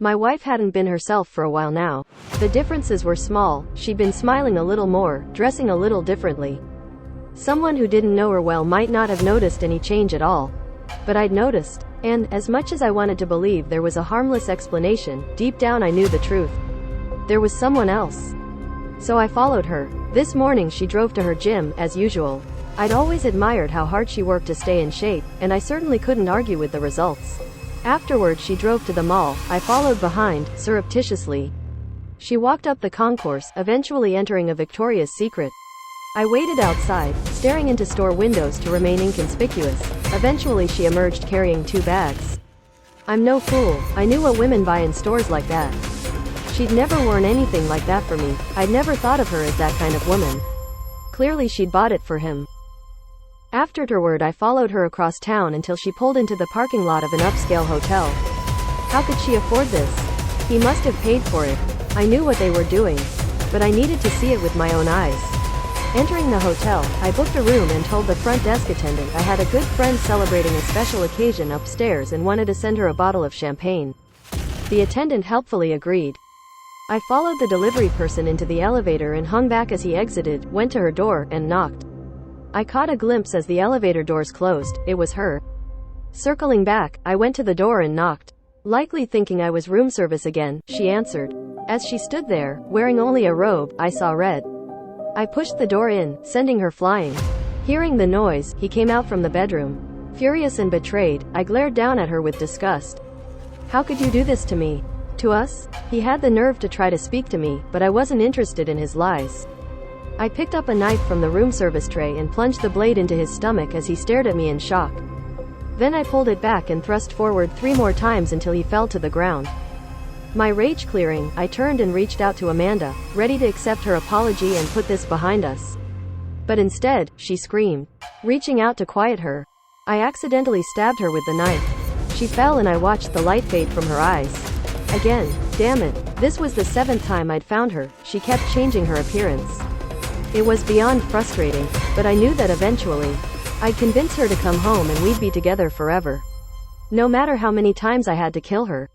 My wife hadn't been herself for a while now. The differences were small. She'd been smiling a little more, dressing a little differently. Someone who didn't know her well might not have noticed any change at all. But I'd noticed. And, as much as I wanted to believe there was a harmless explanation, deep down I knew the truth. There was someone else. So I followed her. This morning she drove to her gym, as usual. I'd always admired how hard she worked to stay in shape, and I certainly couldn't argue with the results. Afterward she drove to the mall. I followed behind, surreptitiously. She walked up the concourse, eventually entering a Victoria's Secret. I waited outside, staring into store windows to remain inconspicuous. Eventually she emerged carrying 2 bags. I'm no fool. I knew what women buy in stores like that. She'd never worn anything like that for me. I'd never thought of her as that kind of woman. Clearly she'd bought it for him. Afterward I followed her across town until she pulled into the parking lot of an upscale hotel. How could she afford this? He must have paid for it. I knew what they were doing. But I needed to see it with my own eyes. Entering the hotel, I booked a room and told the front desk attendant I had a good friend celebrating a special occasion upstairs and wanted to send her a bottle of champagne. The attendant helpfully agreed. I followed the delivery person into the elevator and hung back as he exited, went to her door, and knocked. I caught a glimpse as the elevator doors closed. It was her. Circling back, I went to the door and knocked. Likely thinking I was room service again, she answered. As she stood there, wearing only a robe, I saw red. I pushed the door in, sending her flying. Hearing the noise, he came out from the bedroom. Furious and betrayed, I glared down at her with disgust. How could you do this to me? To us? He had the nerve to try to speak to me, but I wasn't interested in his lies. I picked up a knife from the room service tray and plunged the blade into his stomach as he stared at me in shock. Then I pulled it back and thrust forward 3 more times until he fell to the ground. My rage clearing, I turned and reached out to Amanda, ready to accept her apology and put this behind us. But instead, she screamed. Reaching out to quiet her, I accidentally stabbed her with the knife. She fell and I watched the light fade from her eyes. Again, damn it, this was the 7th time I'd found her. She kept changing her appearance. It was beyond frustrating, but I knew that eventually, I'd convince her to come home and we'd be together forever. No matter how many times I had to kill her.